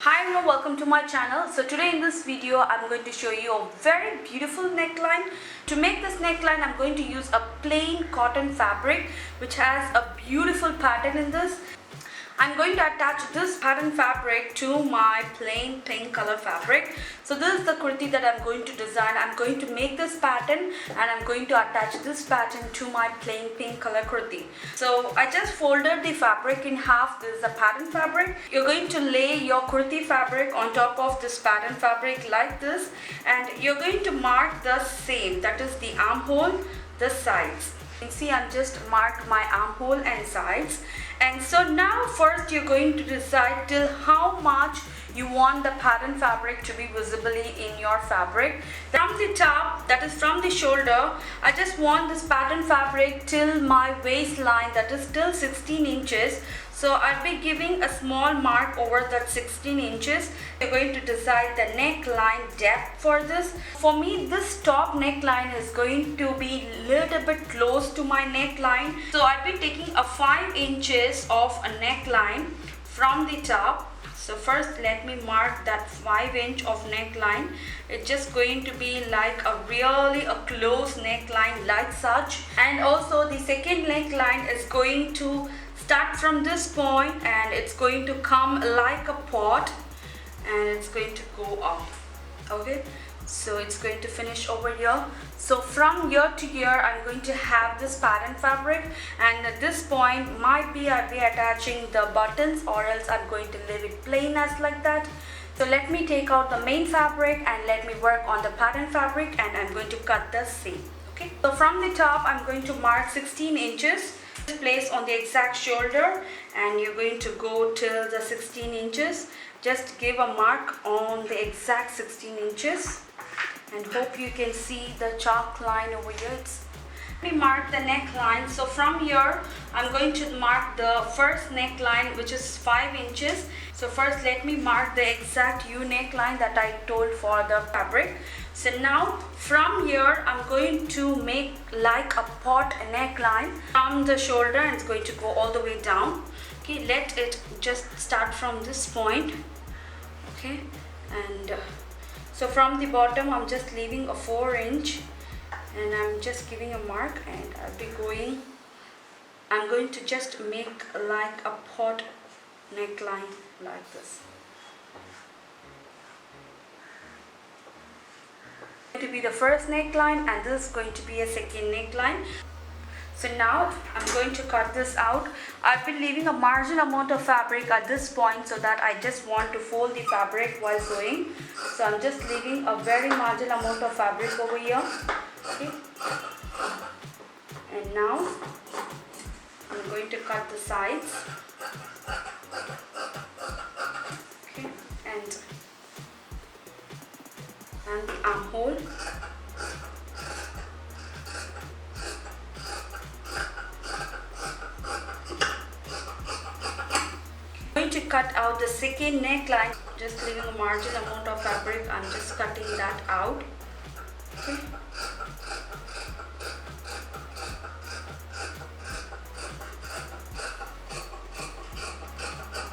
Hi everyone, welcome to my channel. So today in this video I'm going to show you a very beautiful neckline. To make this neckline I'm going to use a plain cotton fabric which has a beautiful pattern in this. I'm going to attach this pattern fabric to my plain pink color fabric. So this is the kurti that I'm going to design. I'm going to make this pattern and I'm going to attach this pattern to my plain pink color kurti. So I just folded the fabric in half. This is the pattern fabric. You're going to lay your kurti fabric on top of this pattern fabric like this, and you're going to mark the same, that is the armhole, the sides. You can see I'm just marked my armhole and sides. And so now first you're going to decide till how much you want the pattern fabric to be visibly in your fabric. From the top, that is from the shoulder, I just want this pattern fabric till my waistline, that is till 16 inches. So I'll be giving a small mark over that 16 inches. You're going to decide the neckline depth for this. For me, this top neckline is going to be a little bit close to my neckline. So I'll be taking a 5 inches of a neckline from the top. So first let me mark that 5 inch of neckline. It's just going to be like a really close neckline like such. And also the second neckline is going to start from this point and it's going to come like a pot and it's going to go up. Okay, so it's going to finish over here. So from here to here I'm going to have this pattern fabric, and at this point might be I'll be attaching the buttons, or else I'm going to leave it plain as like that. So let me take out the main fabric and let me work on the pattern fabric, and I'm going to cut the seam. Okay, so from the top I'm going to mark 16 inches. Place on the exact shoulder, and you're going to go till the 16 inches. Just give a mark on the exact 16 inches, and hope you can see the chalk line over here. Let me mark the neckline. So from here I'm going to mark the first neckline, which is 5 inches. So first let me mark the exact U neckline that I told for the fabric. So now from here I'm going to make like a pot neckline from the shoulder, and it's going to go all the way down. Okay, let it just start from this point. Okay, and so from the bottom I'm just leaving a 4 inch, and I'm just giving a mark, and I'm going to just make like a pot neckline like this. To be the first neckline, and this is going to be a second neckline. So now I'm going to cut this out. I've been leaving a marginal amount of fabric at this point so that I just want to fold the fabric while sewing. So I'm just leaving a very marginal amount of fabric over here. Okay, and now I'm going to cut the sides. Okay, and the armhole. I'm going to cut out the second neckline, just leaving a marginal amount of fabric. I'm just cutting that out. Okay.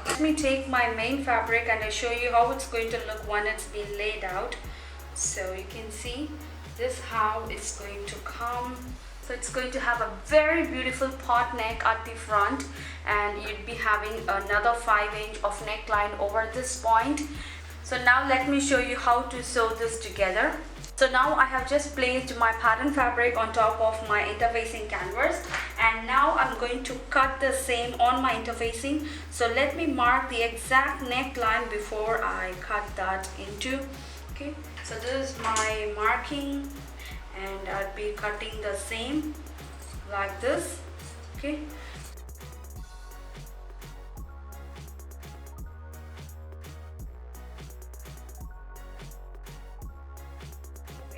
Let me take my main fabric and I show you how it's going to look when it's been laid out. So you can see this how it's going to come. So it's going to have a very beautiful pot neck at the front, and you'd be having another 5 inch of neckline over this point. So now let me show you how to sew this together. So now I have just placed my pattern fabric on top of my interfacing canvas, and now I'm going to cut the same on my interfacing. So let me mark the exact neckline before I cut that into. Okay, so this is my marking, and I'll be cutting the same like this. Okay,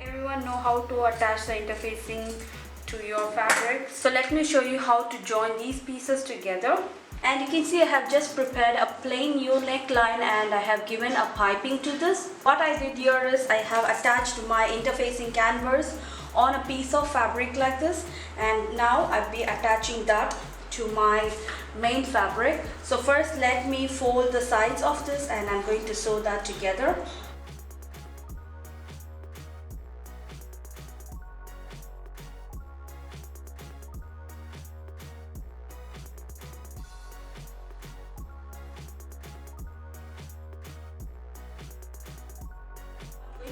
everyone know how to attach the interfacing to your fabric. So let me show you how to join these pieces together. And you can see I have just prepared a plain U neckline, and I have given a piping to this. What I did here is I have attached my interfacing canvas on a piece of fabric like this, and now I'll be attaching that to my main fabric. So first let me fold the sides of this and I'm going to sew that together.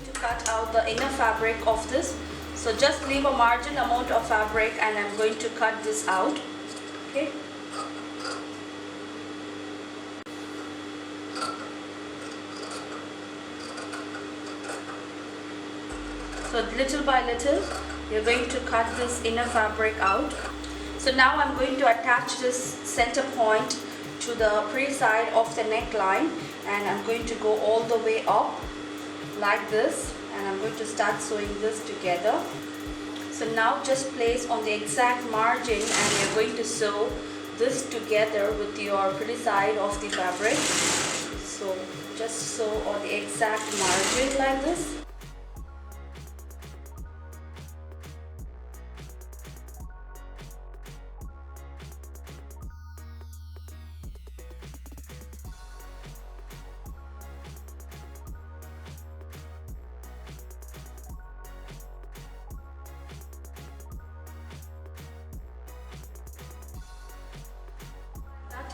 To cut out the inner fabric of this, so just leave a margin amount of fabric and I'm going to cut this out. Okay, so little by little you're going to cut this inner fabric out. So now I'm going to attach this center point to the pre side of the neckline and I'm going to go all the way up like this and I'm going to start sewing this together. So now just place on the exact margin and you're going to sew this together with your pretty side of the fabric. So just sew on the exact margin like this.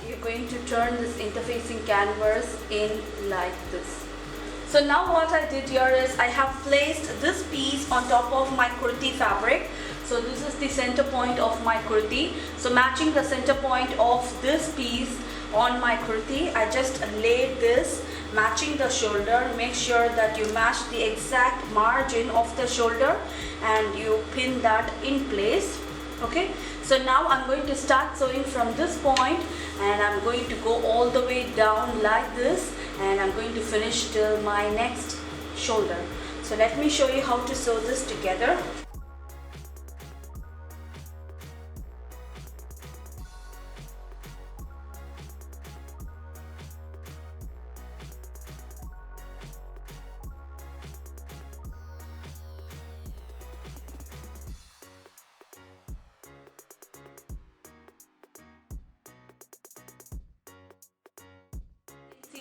You're going to turn this interfacing canvas in like this. So now what I did here is I have placed this piece on top of my kurti fabric. So this is the center point of my kurti. So matching the center point of this piece on my kurti, I just laid this matching the shoulder. Make sure that you match the exact margin of the shoulder and you pin that in place. Okay, so now I'm going to start sewing from this point and I'm going to go all the way down like this and I'm going to finish till my next shoulder. So let me show you how to sew this together.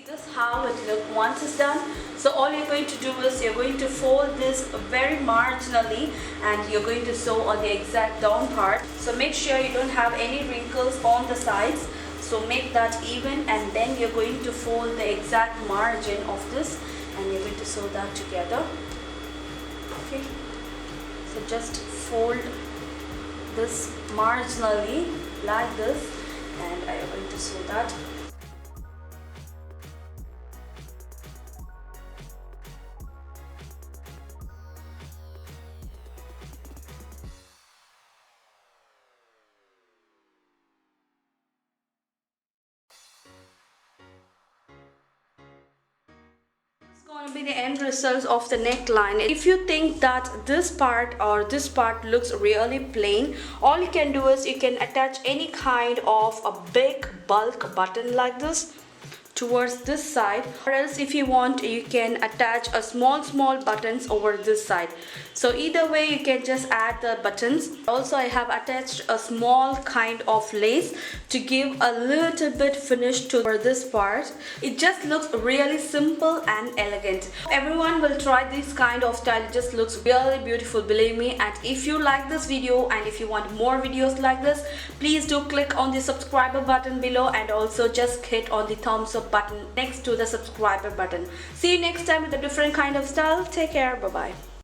This how it look once it's done. So all you're going to do is you're going to fold this very marginally and you're going to sew on the exact down part. So make sure you don't have any wrinkles on the sides. So make that even and then you're going to fold the exact margin of this and you're going to sew that together. Okay, so just fold this marginally like this and I'm going to sew that. Going to be the end result of the neckline. If you think that this part or this part looks really plain, all you can do is you can attach any kind of a big bulk button like this towards this side, or else if you want you can attach a small buttons over this side. So either way you can just add the buttons. Also I have attached a small kind of lace to give a little bit finish to this part. It just looks really simple and elegant. Everyone will try this kind of style. It just looks really beautiful, believe me. And if you like this video and if you want more videos like this, please do click on the subscriber button below and also just hit on the thumbs up button next to the subscriber button. See you next time with a different kind of style. Take care. Bye bye.